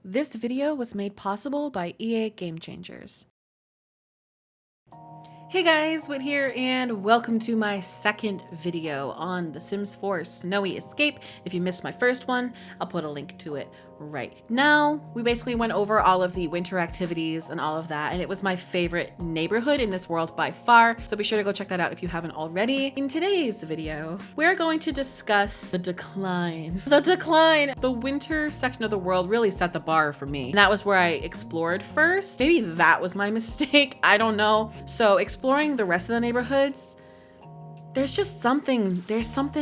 This video was made possible by EA Game Changers. Hey guys, Whit here, and welcome to my second video on The Sims 4 Snowy Escape. If you missed my first one, I'll put a link to it right now. We basically went over all of the winter activities and all of that, and it was my favorite neighborhood in this world by far, so be sure to go check that out if you haven't already. In today's video, we're going to discuss the decline. The winter section of the world really set the bar for me, and that was where I explored first. Maybe that was my mistake, I don't know. So exploring the rest of the neighborhoods, there's something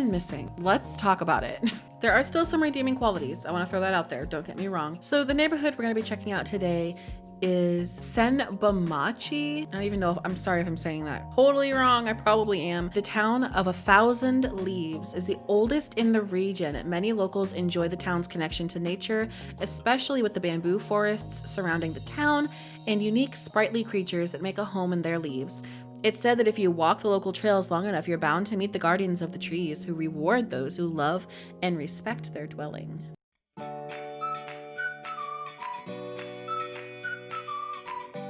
missing. Let's talk about it. There are still some redeeming qualities. I want to throw that out there, don't get me wrong. So the neighborhood we're going to be checking out today is Senbamachi. I don't even know I'm sorry if I'm saying that totally wrong. I probably am. The town of 1,000 leaves is the oldest in the region. Many locals enjoy the town's connection to nature, especially with the bamboo forests surrounding the town and unique sprightly creatures that make a home in their leaves. It's said that if you walk the local trails long enough, you're bound to meet the guardians of the trees who reward those who love and respect their dwelling.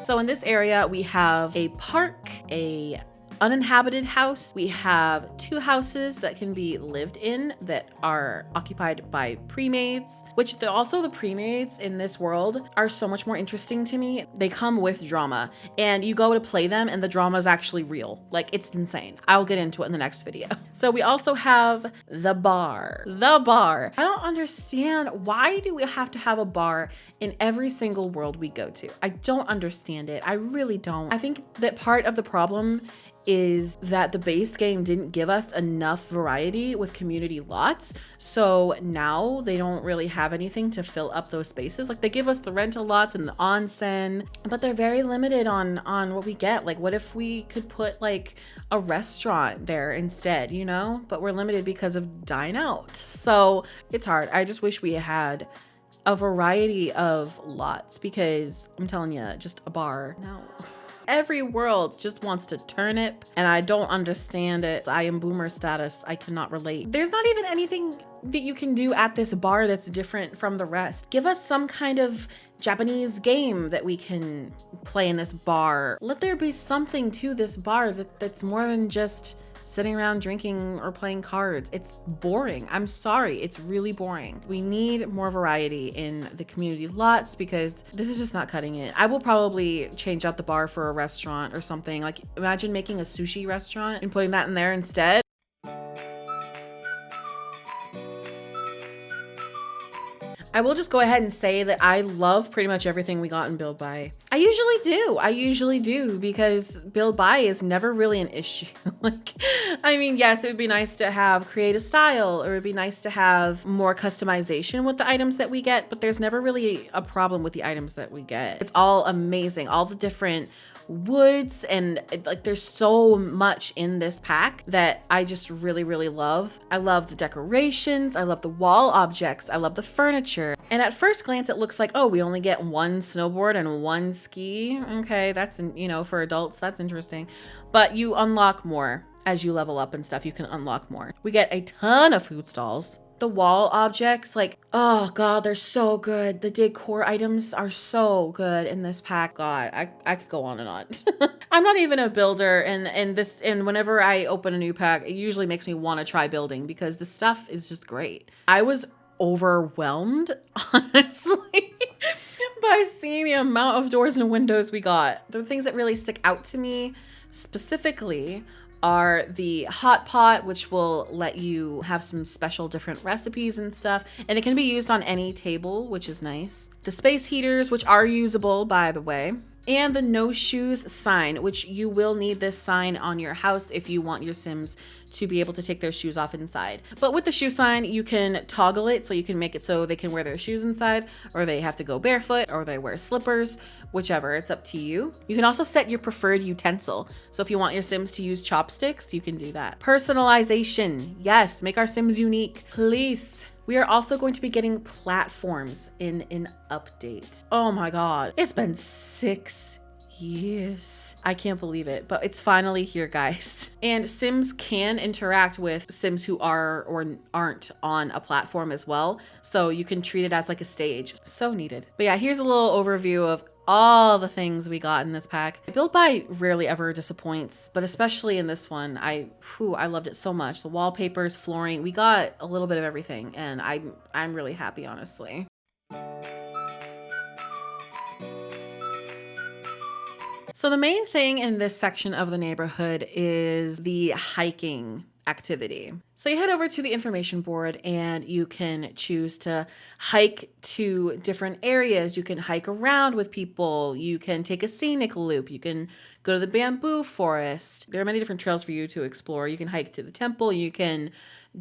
So in this area, we have a park, a uninhabited house. We have 2 houses that can be lived in that are occupied by pre-maids, which also the pre-maids in this world are so much more interesting to me. They come with drama, and you go to play them and the drama is actually real. Like, it's insane. I'll get into it in the next video. So we also have the bar. I don't understand, why do we have to have a bar in every single world we go to? I don't understand it. I really don't. I think that part of the problem is that the base game didn't give us enough variety with community lots, so now they don't really have anything to fill up those spaces. Like, they give us the rental lots and the onsen, but they're very limited on what we get. Like, what if we could put like a restaurant there instead, you know? But we're limited because of dine out, so it's hard. I just wish we had a variety of lots, because I'm telling you, just a bar, no. Every world just wants to turnip, and I don't understand it. I am boomer status. I cannot relate. There's not even anything that you can do at this bar that's different from the rest. Give us some kind of Japanese game that we can play in this bar. Let there be something to this bar that's more than just sitting around drinking or playing cards. It's boring. I'm sorry, it's really boring. We need more variety in the community lots, because this is just not cutting it. I will probably change out the bar for a restaurant or something. Like, imagine making a sushi restaurant and putting that in there instead. I will just go ahead and say that I love pretty much everything we got in Build Buy. I usually do, because Build Buy is never really an issue. Like, I mean, yes, it would be nice to have create a style, or it would be nice to have more customization with the items that we get, but there's never really a problem with the items that we get. It's all amazing. All the different woods, and like, there's so much in this pack that I just really love. I love the decorations, I love the wall objects, I love the furniture. And at first glance it looks like, oh, we only get 1 snowboard and 1 ski. Okay, that's, you know, for adults, that's interesting. But you unlock more as you level up and stuff. You can unlock more. We get a ton of food stalls. The wall objects, like, oh god, they're so good. The decor items are so good in this pack. God, I could go on and on. I'm not even a builder, and whenever I open a new pack, it usually makes me want to try building, because the stuff is just great. I was overwhelmed, honestly, by seeing the amount of doors and windows we got. The things that really stick out to me specifically are the hot pot, which will let you have some special different recipes and stuff, and it can be used on any table, which is nice. The space heaters, which are usable, by the way, and the no shoes sign, which you will need this sign on your house if you want your Sims to be able to take their shoes off inside. But with the shoe sign, you can toggle it, so you can make it so they can wear their shoes inside, or they have to go barefoot, or they wear slippers, whichever, it's up to you. You can also set your preferred utensil. So if you want your Sims to use chopsticks, you can do that. Personalization, yes, make our Sims unique, please. We are also going to be getting platforms in an update. Oh my god, it's been 6 Yes, I can't believe it, but it's finally here, guys. And Sims can interact with Sims who are or aren't on a platform as well. So you can treat it as like a stage. So needed. But yeah, here's a little overview of all the things we got in this pack. Build by rarely ever disappoints, but especially in this one, I loved it so much. The wallpapers, flooring, we got a little bit of everything, and I'm really happy, honestly. So the main thing in this section of the neighborhood is the hiking activity. So you head over to the information board and you can choose to hike to different areas. You can hike around with people. You can take a scenic loop. You can go to the bamboo forest. There are many different trails for you to explore. You can hike to the temple. You can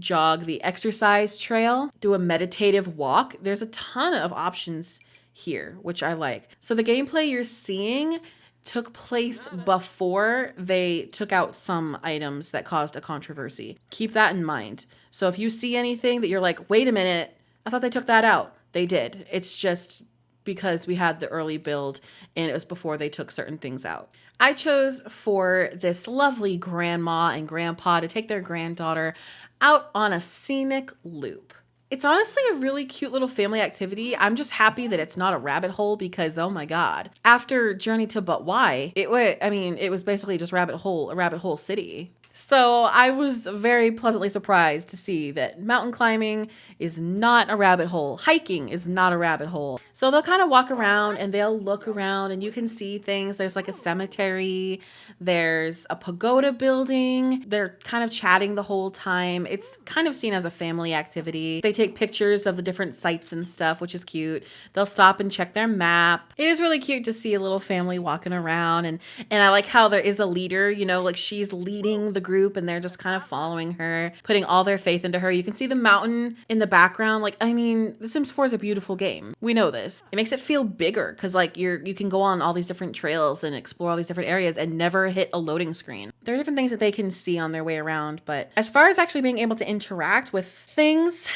jog the exercise trail, do a meditative walk. There's a ton of options here, which I like. So the gameplay you're seeing took place before they took out some items that caused a controversy. Keep that in mind. So if you see anything that you're like, wait a minute, I thought they took that out. They did. It's just because we had the early build and it was before they took certain things out. I chose for this lovely grandma and grandpa to take their granddaughter out on a scenic loop. It's honestly a really cute little family activity. I'm just happy that it's not a rabbit hole because, oh my God. After Journey to But Why, it was basically just a rabbit hole city. So I was very pleasantly surprised to see that mountain climbing is not a rabbit hole. Hiking is not a rabbit hole. So they'll kind of walk around and they'll look around and you can see things. There's like a cemetery. There's a pagoda building. They're kind of chatting the whole time. It's kind of seen as a family activity. They take pictures of the different sites and stuff, which is cute. They'll stop and check their map. It is really cute to see a little family walking around. And I like how there is a leader, you know, like she's leading the group and they're just kind of following her, putting all their faith into her. You can see the mountain in the background. Like, I mean, The Sims 4 is a beautiful game. We know this. It makes it feel bigger because like you can go on all these different trails and explore all these different areas and never hit a loading screen. There are different things that they can see on their way around, but as far as actually being able to interact with things,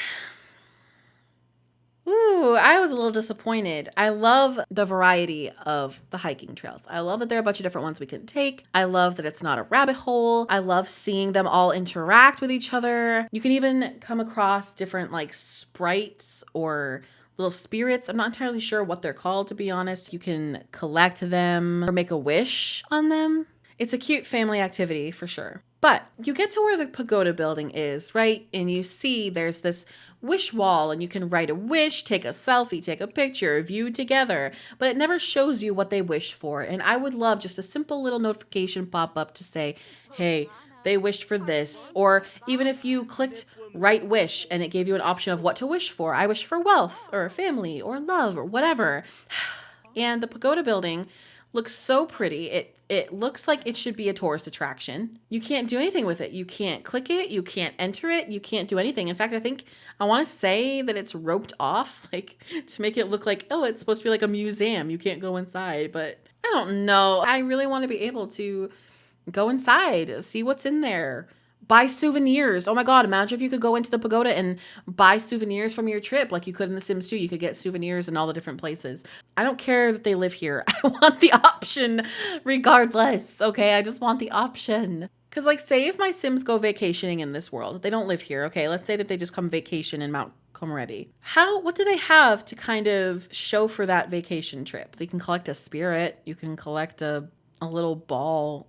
ooh, I was a little disappointed. I love the variety of the hiking trails. I love that there are a bunch of different ones we can take. I love that it's not a rabbit hole. I love seeing them all interact with each other. You can even come across different like sprites or little spirits. I'm not entirely sure what they're called, to be honest. You can collect them or make a wish on them. It's a cute family activity for sure. But you get to where the pagoda building is, right? And you see there's this wish wall and you can write a wish, take a selfie, take a picture, view together, but it never shows you what they wish for. And I would love just a simple little notification pop up to say, hey, they wished for this. Or even if you clicked write wish and it gave you an option of what to wish for. I wish for wealth or family or love or whatever. And the pagoda building looks so pretty. It looks like it should be a tourist attraction. You can't do anything with it. You can't click it. You can't enter it. You can't do anything. In fact, I want to say that it's roped off, like to make it look like, oh, it's supposed to be like a museum. You can't go inside, but I don't know. I really want to be able to go inside, see what's in there. Buy souvenirs. Oh my God, imagine if you could go into the pagoda and buy souvenirs from your trip like you could in The Sims 2. You could get souvenirs in all the different places. I don't care that they live here. I want the option regardless, okay? I just want the option. Because like say if my Sims go vacationing in this world, they don't live here, okay? Let's say that they just come vacation in Mount Komorebi. What do they have to kind of show for that vacation trip? So you can collect a spirit. You can collect a little ball.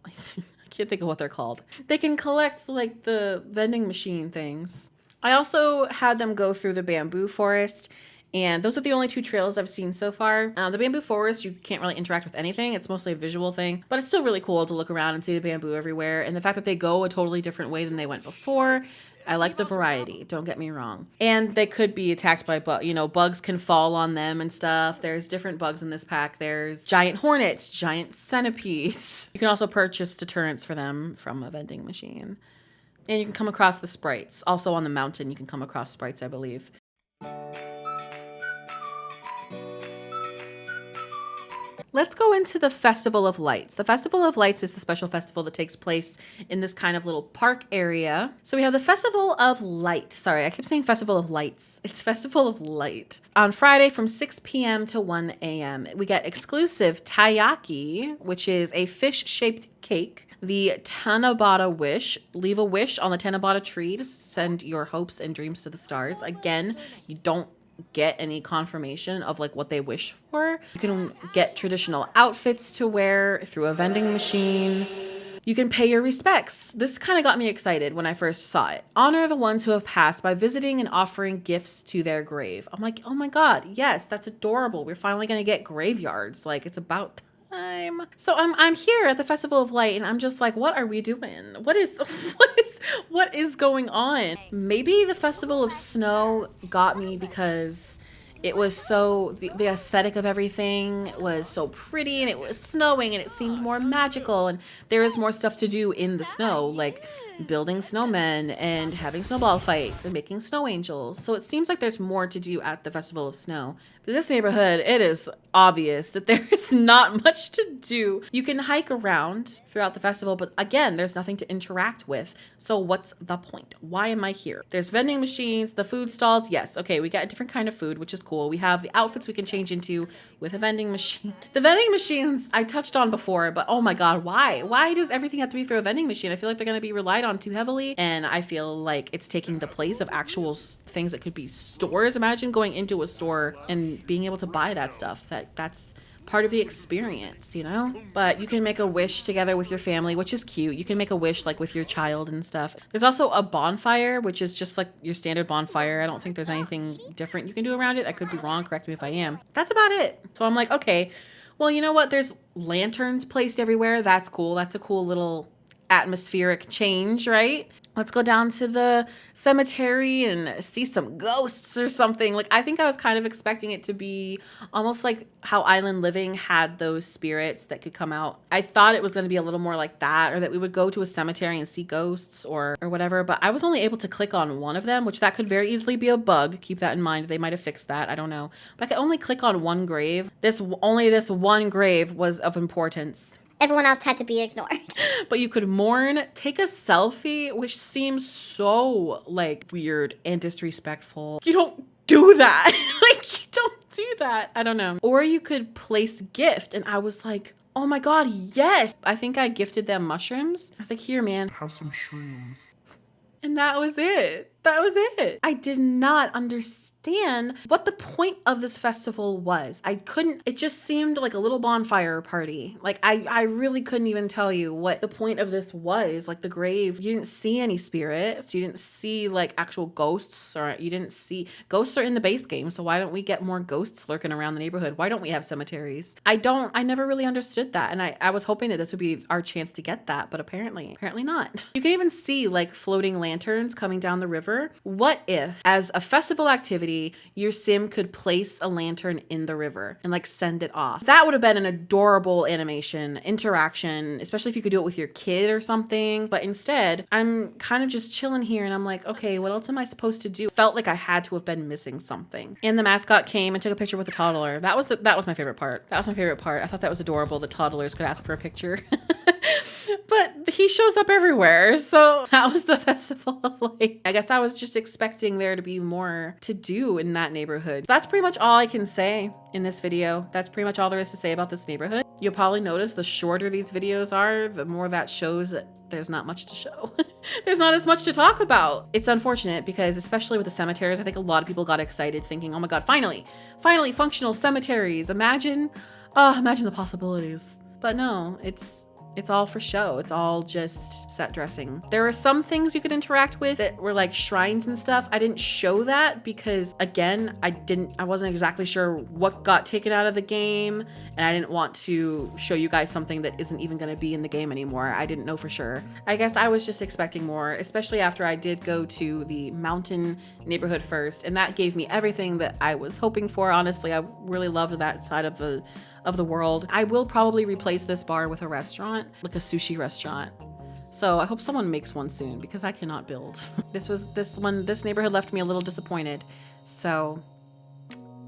Can't think of what they're called. They can collect like the vending machine things. I also had them go through the bamboo forest, and those are the only two trails I've seen so far. The bamboo forest, you can't really interact with anything. It's mostly a visual thing, but it's still really cool to look around and see the bamboo everywhere. And the fact that they go a totally different way than they went before, I like the variety, don't get me wrong. And they could be attacked by bugs. You know, bugs can fall on them and stuff. There's different bugs in this pack. There's giant hornets, giant centipedes. You can also purchase deterrents for them from a vending machine. And you can come across the sprites. Also on the mountain, you can come across sprites, I believe. Let's go into the Festival of Lights. The Festival of Lights is the special festival that takes place in this kind of little park area. So we have the Festival of Light. Sorry, I keep saying Festival of Lights. It's Festival of Light. On Friday from 6 p.m. to 1 a.m. We get exclusive taiyaki, which is a fish-shaped cake. The Tanabata wish. Leave a wish on the Tanabata tree to send your hopes and dreams to the stars. Again, you don't get any confirmation of like what they wish for. You can get traditional outfits to wear through a vending machine. You can pay your respects. This kind of got me excited when I first saw it. Honor the ones who have passed by visiting and offering gifts to their grave. I'm like, oh my God, yes, that's adorable. We're finally gonna get graveyards. Like, it's about time. So I'm here at the Festival of Light and I'm just like, what are we doing? What is going on? Maybe the Festival of Snow got me because it was so, the aesthetic of everything was so pretty and it was snowing and it seemed more magical and there is more stuff to do in the snow, like building snowmen and having snowball fights and making snow angels. So it seems like there's more to do at the Festival of Snow. But this neighborhood, it is obvious that there is not much to do. You can hike around throughout the festival, but again, there's nothing to interact with. So what's the point? Why am I here? There's vending machines, the food stalls. Yes, okay, we got a different kind of food, which is cool. We have the outfits we can change into with a vending machine. The vending machines I touched on before, but oh my God, why? Why does everything have to be through a vending machine? I feel like they're going to be relied on too heavily, and I feel like it's taking the place of actual things that could be stores. Imagine going into a store and being able to buy that stuff. That's part of the experience, you know? But you can make a wish together with your family, which is cute. You can make a wish like with your child and stuff. There's also a bonfire, which is just like your standard bonfire. I don't think there's anything different you can do around it. I could be wrong, correct me if I am. That's about it. So I'm like, okay, well, you know what? There's lanterns placed everywhere. That's cool. That's a cool little atmospheric change, right? Let's go down to the cemetery and see some ghosts or something. Like, I think I was kind of expecting it to be almost like how Island Living had those spirits that could come out. I thought it was going to be a little more like that, or that we would go to a cemetery and see ghosts or whatever. But I was only able to click on one of them, which that could very easily be a bug. Keep that in mind. They might have fixed that. I don't know. But I could only click on one grave. Only this one grave was of importance. Everyone else had to be ignored. But you could mourn, take a selfie, which seems so like weird and disrespectful. You don't do that. Like, you don't do that. I don't know. Or you could place gift. And I was like, oh my God, yes. I think I gifted them mushrooms. I was like, here, man. Have some shrooms. And that was it. That was it. I did not understand what the point of this festival was. It just seemed like a little bonfire party. Like, I really couldn't even tell you what the point of this was. Like, the grave, you didn't see any spirits. You didn't see like actual ghosts, or you didn't see, ghosts are in the base game. So why don't we get more ghosts lurking around the neighborhood? Why don't we have cemeteries? I never really understood that. And I was hoping that this would be our chance to get that, but apparently not. You can even see like floating lanterns coming down the river. What if, as a festival activity, your sim could place a lantern in the river and like send it off? That would have been an adorable animation, interaction, especially if you could do it with your kid or something. But instead, I'm kind of just chilling here and I'm like, okay, what else am I supposed to do? Felt like I had to have been missing something. And the mascot came and took a picture with a toddler. That was my favorite part. That was my favorite part. I thought that was adorable that toddlers could ask for a picture. But he shows up everywhere. So that was the Festival of Light. I guess I was just expecting there to be more to do in that neighborhood. That's pretty much all I can say in this video. That's pretty much all there is to say about this neighborhood. You'll probably notice the shorter these videos are, the more that shows that there's not much to show. There's not as much to talk about. It's unfortunate because, especially with the cemeteries, I think a lot of people got excited thinking, oh my God, finally functional cemeteries. Imagine the possibilities. But no, it's all for show. It's all just set dressing. There were some things you could interact with that were like shrines and stuff. I didn't show that because, again, I wasn't exactly sure what got taken out of the game, and I didn't want to show you guys something that isn't even going to be in the game anymore. I didn't know for sure. I guess I was just expecting more, especially after I did go to the mountain neighborhood first, and that gave me everything that I was hoping for. Honestly, I really loved that side of the world. I will probably replace this bar with a restaurant, like a sushi restaurant. So I hope someone makes one soon because I cannot build. This neighborhood left me a little disappointed. So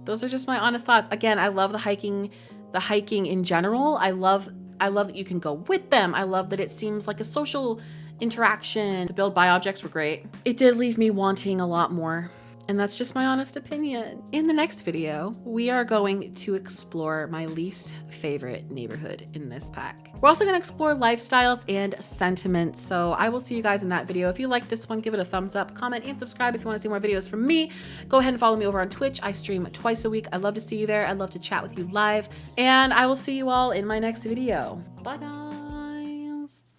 those are just my honest thoughts. Again, I love the hiking the hiking in general. I love that you can go with them. I love that it seems like a social interaction. The build by objects were great. It did leave me wanting a lot more. And that's just my honest opinion. In the next video, we are going to explore my least favorite neighborhood in this pack. We're also gonna explore lifestyles and sentiments. So I will see you guys in that video. If you like this one, give it a thumbs up, comment, and subscribe if you wanna see more videos from me. Go ahead and follow me over on Twitch. I stream twice a week. I'd love to see you there. I'd love to chat with you live. And I will see you all in my next video. Bye guys.